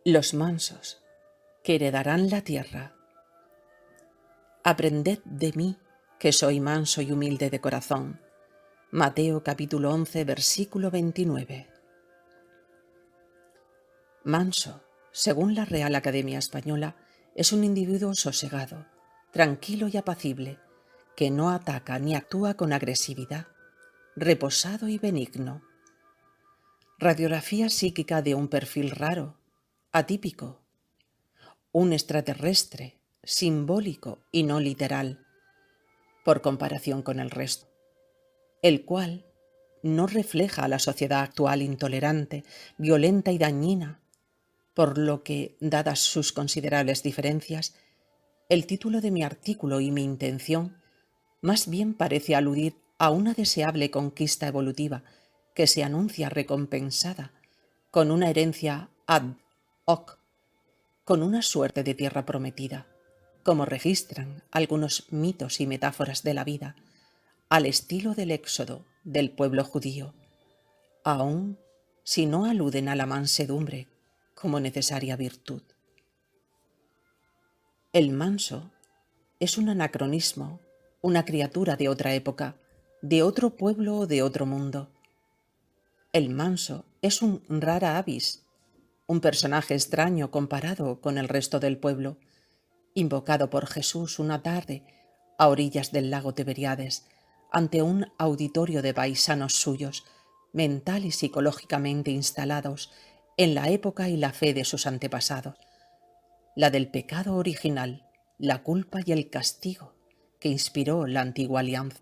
Los mansos, que heredarán la tierra. Aprended de mí, que soy manso y humilde de corazón. Mateo capítulo 11, versículo 29. Manso, según la Real Academia Española, es un individuo sosegado, tranquilo y apacible, que no ataca ni actúa con agresividad, reposado y benigno. Radiografía psíquica de un perfil raro, atípico, un extraterrestre, simbólico y no literal, por comparación con el resto, el cual no refleja a la sociedad actual intolerante, violenta y dañina, por lo que, dadas sus considerables diferencias, el título de mi artículo y mi intención más bien parece aludir a una deseable conquista evolutiva que se anuncia recompensada con una herencia ad hoc, con una suerte de tierra prometida, como registran algunos mitos y metáforas de la vida, al estilo del éxodo del pueblo judío, aun si no aluden a la mansedumbre como necesaria virtud. El manso es un anacronismo, una criatura de otra época, de otro pueblo o de otro mundo. El manso es un rara avis, un personaje extraño comparado con el resto del pueblo, invocado por Jesús una tarde a orillas del lago Tiberíades, ante un auditorio de paisanos suyos, mental y psicológicamente instalados en la época y la fe de sus antepasados, la del pecado original, la culpa y el castigo que inspiró la antigua alianza.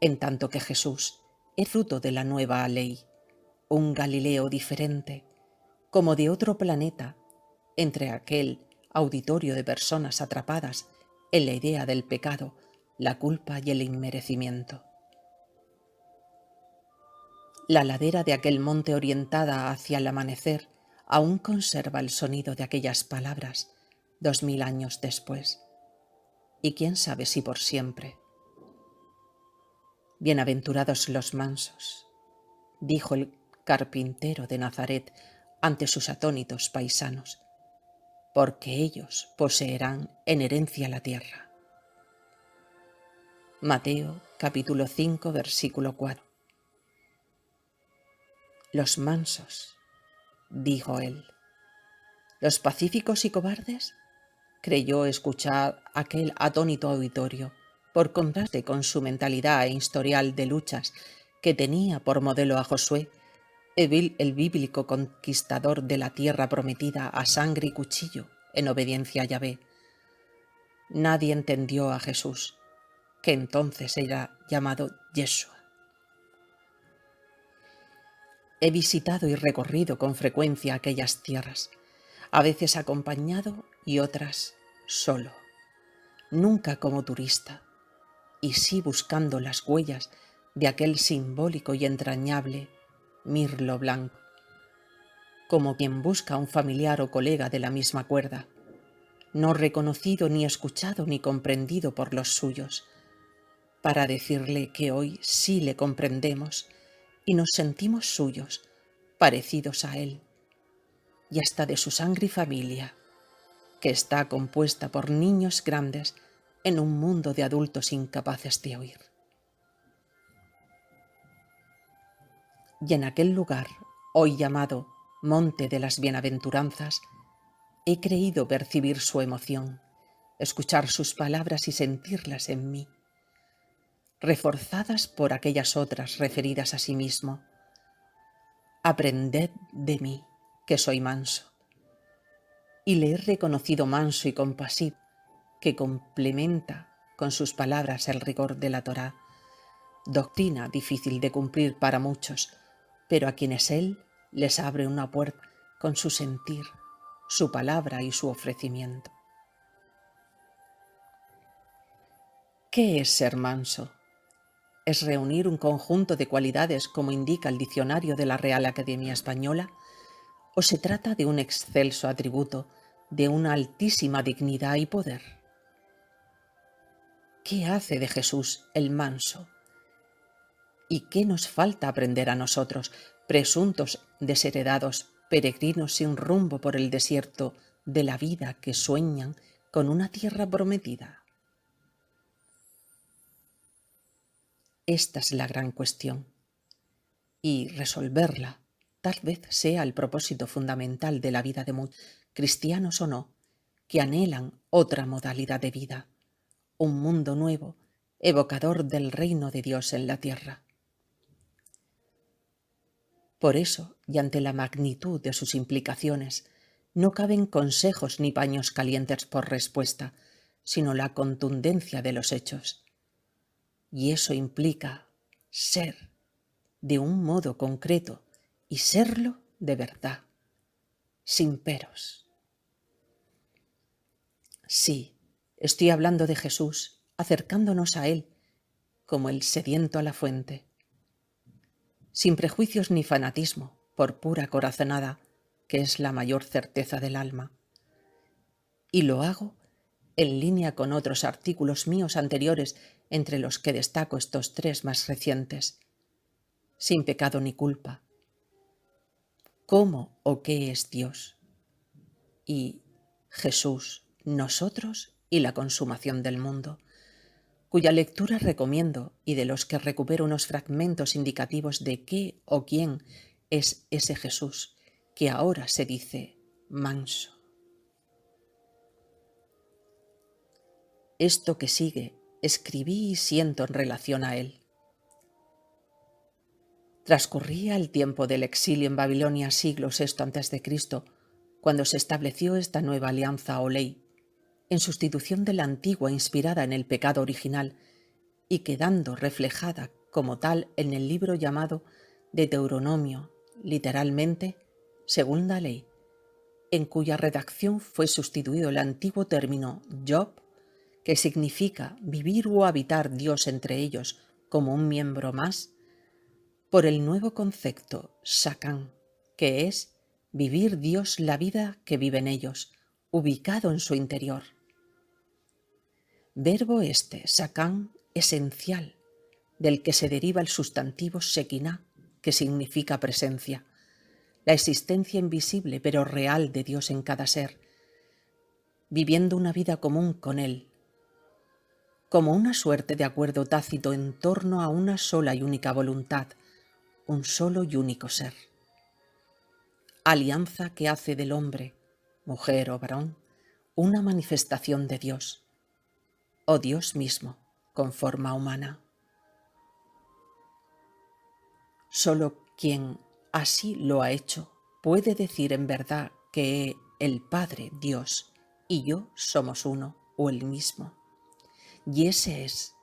En tanto que Jesús es fruto de la nueva ley, un Galileo diferente, como de otro planeta, entre aquel auditorio de personas atrapadas en la idea del pecado, la culpa y el inmerecimiento. La ladera de aquel monte orientada hacia el amanecer aún conserva el sonido de aquellas palabras 2000 años después, y quién sabe si por siempre. Bienaventurados los mansos, dijo el carpintero de Nazaret ante sus atónitos paisanos, porque ellos poseerán en herencia la tierra. Mateo capítulo 5 versículo 4. Los mansos, dijo él. ¿Los pacíficos y cobardes? Creyó escuchar aquel atónito auditorio, por contraste con su mentalidad e historial de luchas que tenía por modelo a Josué, el bíblico conquistador de la tierra prometida a sangre y cuchillo en obediencia a Yahvé. Nadie entendió a Jesús, que entonces era llamado Yeshua. He visitado y recorrido con frecuencia aquellas tierras, a veces acompañado y otras solo, nunca como turista, y sí buscando las huellas de aquel simbólico y entrañable mirlo blanco, como quien busca a un familiar o colega de la misma cuerda, no reconocido ni escuchado ni comprendido por los suyos, para decirle que hoy sí le comprendemos y nos sentimos suyos, parecidos a él, y hasta de su sangre y familia, que está compuesta por niños grandes en un mundo de adultos incapaces de oír. Y en aquel lugar, hoy llamado Monte de las Bienaventuranzas, he creído percibir su emoción, escuchar sus palabras y sentirlas en mí, reforzadas por aquellas otras referidas a sí mismo. Aprended de mí, que soy manso. Y le he reconocido manso y compasivo, que complementa con sus palabras el rigor de la Torá, doctrina difícil de cumplir para muchos, pero a quienes él les abre una puerta con su sentir, su palabra y su ofrecimiento. ¿Qué es ser manso? ¿Es reunir un conjunto de cualidades como indica el diccionario de la Real Academia Española? ¿O se trata de un excelso atributo de una altísima dignidad y poder? ¿Qué hace de Jesús el manso? ¿Y qué nos falta aprender a nosotros, presuntos desheredados peregrinos sin rumbo por el desierto de la vida que sueñan con una tierra prometida? Esta es la gran cuestión, y resolverla tal vez sea el propósito fundamental de la vida de muchos, cristianos o no, que anhelan otra modalidad de vida, un mundo nuevo, evocador del reino de Dios en la tierra. Por eso, y ante la magnitud de sus implicaciones, no caben consejos ni paños calientes por respuesta, sino la contundencia de los hechos. Y eso implica ser de un modo concreto y serlo de verdad, sin peros. Sí, estoy hablando de Jesús, acercándonos a Él, como el sediento a la fuente, sin prejuicios ni fanatismo, por pura corazonada, que es la mayor certeza del alma. Y lo hago en línea con otros artículos míos anteriores, entre los que destaco estos 3 más recientes. Sin pecado ni culpa. ¿Cómo o qué es Dios? Y Jesús, nosotros y la consumación del mundo, cuya lectura recomiendo y de los que recupero unos fragmentos indicativos de qué o quién es ese Jesús que ahora se dice manso. Esto que sigue escribí y siento en relación a él. Transcurría el tiempo del exilio en Babilonia, siglo VI a.C., cuando se estableció esta nueva alianza o ley, en sustitución de la antigua inspirada en el pecado original y quedando reflejada como tal en el libro llamado Deuteronomio, literalmente, segunda ley, en cuya redacción fue sustituido el antiguo término Job, que significa vivir o habitar Dios entre ellos como un miembro más, por el nuevo concepto Shakán, que es vivir Dios la vida que viven ellos, ubicado en su interior. Verbo este, Shakán, esencial, del que se deriva el sustantivo Shekinah, que significa presencia, la existencia invisible pero real de Dios en cada ser, viviendo una vida común con Él, como una suerte de acuerdo tácito en torno a una sola y única voluntad, un solo y único ser. Alianza que hace del hombre, mujer o varón, una manifestación de Dios, o Dios mismo, con forma humana. Solo quien así lo ha hecho puede decir en verdad que el Padre, Dios, y yo somos uno o el mismo. Y ese es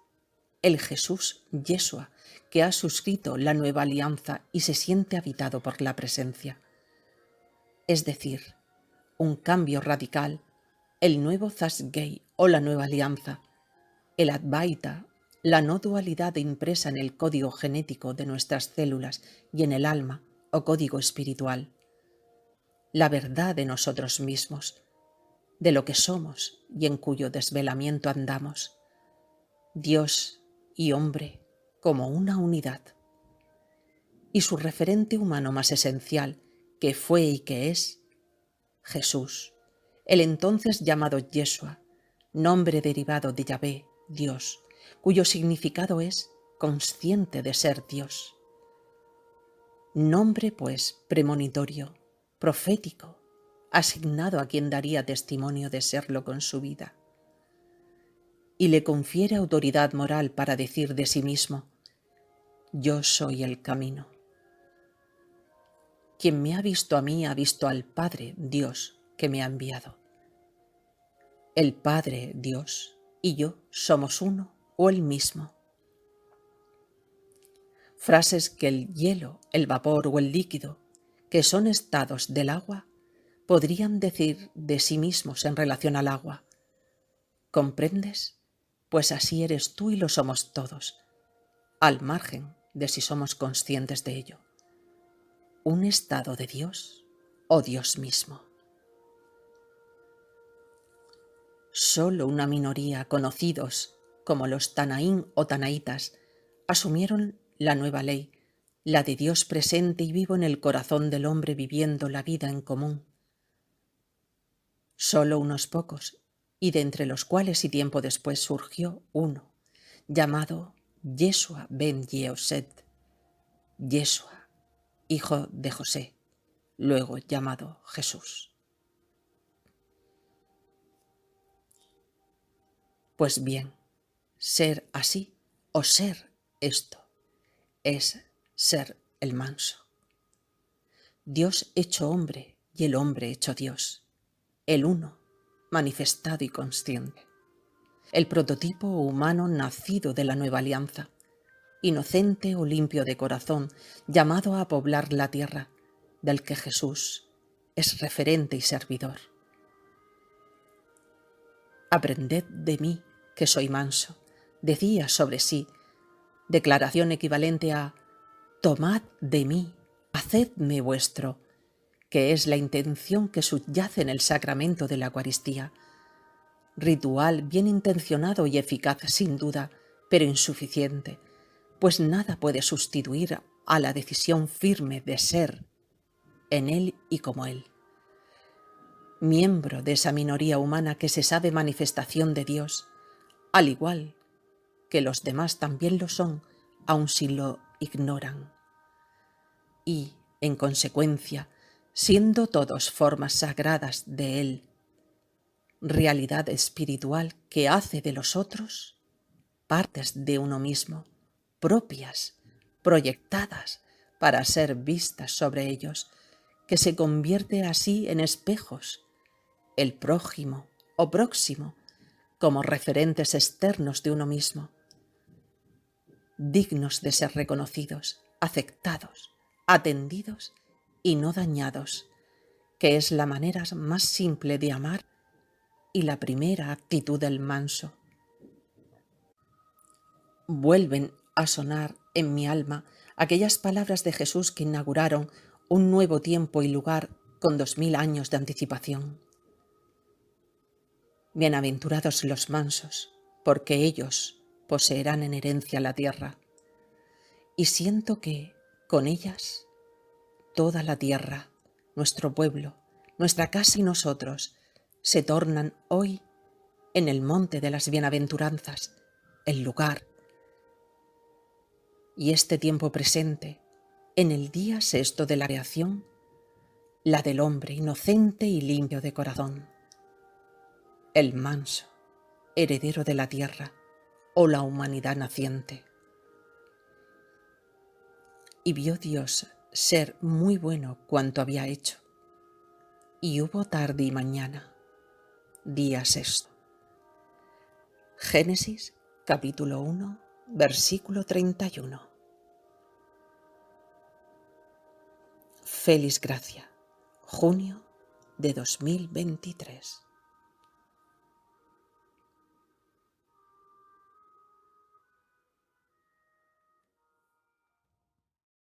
el Jesús Yeshua, que ha suscrito la nueva alianza y se siente habitado por la presencia. Es decir, un cambio radical, el nuevo Zasgei o la nueva alianza, el Advaita, la no dualidad impresa en el código genético de nuestras células y en el alma o código espiritual, la verdad de nosotros mismos, de lo que somos y en cuyo desvelamiento andamos, Dios y hombre como una unidad, y su referente humano más esencial, que fue y que es, Jesús, el entonces llamado Yeshua, nombre derivado de Yahvé, Dios, cuyo significado es consciente de ser Dios. Nombre, pues, premonitorio, profético, asignado a quien daría testimonio de serlo con su vida. Y le confiere autoridad moral para decir de sí mismo: yo soy el camino. Quien me ha visto a mí ha visto al Padre, Dios, que me ha enviado. El Padre, Dios, y yo somos uno o el mismo. Frases que el hielo, el vapor o el líquido, que son estados del agua, podrían decir de sí mismos en relación al agua. ¿Comprendes? Pues así eres tú y lo somos todos, al margen de si somos conscientes de ello. Un estado de Dios o Dios mismo. Solo una minoría, conocidos como los Tanaín o Tanaitas, asumieron la nueva ley, la de Dios presente y vivo en el corazón del hombre viviendo la vida en común. Solo unos pocos, y de entre los cuales y tiempo después surgió uno, llamado Yeshua ben Yosed, Yeshua, hijo de José, luego llamado Jesús. Pues bien, ser así o ser esto es ser el manso. Dios hecho hombre y el hombre hecho Dios, el uno, manifestado y consciente. El prototipo humano nacido de la nueva alianza, inocente o limpio de corazón, llamado a poblar la tierra, del que Jesús es referente y servidor. Aprended de mí, que soy manso, decía sobre sí, declaración equivalente a tomad de mí, hacedme vuestro, que es la intención que subyace en el sacramento de la Eucaristía. Ritual bien intencionado y eficaz sin duda, pero insuficiente, pues nada puede sustituir a la decisión firme de ser en Él y como Él. Miembro de esa minoría humana que se sabe manifestación de Dios, al igual que los demás también lo son, aun si lo ignoran. Y, en consecuencia, siendo todos formas sagradas de Él, realidad espiritual que hace de los otros partes de uno mismo, propias, proyectadas para ser vistas sobre ellos, que se convierte así en espejos, el prójimo o próximo, como referentes externos de uno mismo, dignos de ser reconocidos, aceptados, atendidos y no dañados, que es la manera más simple de amar y la primera actitud del manso. Vuelven a sonar en mi alma aquellas palabras de Jesús que inauguraron un nuevo tiempo y lugar con 2000 años de anticipación. Bienaventurados los mansos, porque ellos poseerán en herencia la tierra. Y siento que, con ellas, toda la tierra, nuestro pueblo, nuestra casa y nosotros, se tornan hoy en el monte de las bienaventuranzas, el lugar. Y este tiempo presente, en el día sexto de la creación, la del hombre inocente y limpio de corazón, el manso, heredero de la tierra o la humanidad naciente. Y vio Dios ser muy bueno cuanto había hecho, y hubo tarde y mañana, día sexto. Génesis, capítulo 1, versículo 31. Feliz Gracia, junio de 2023.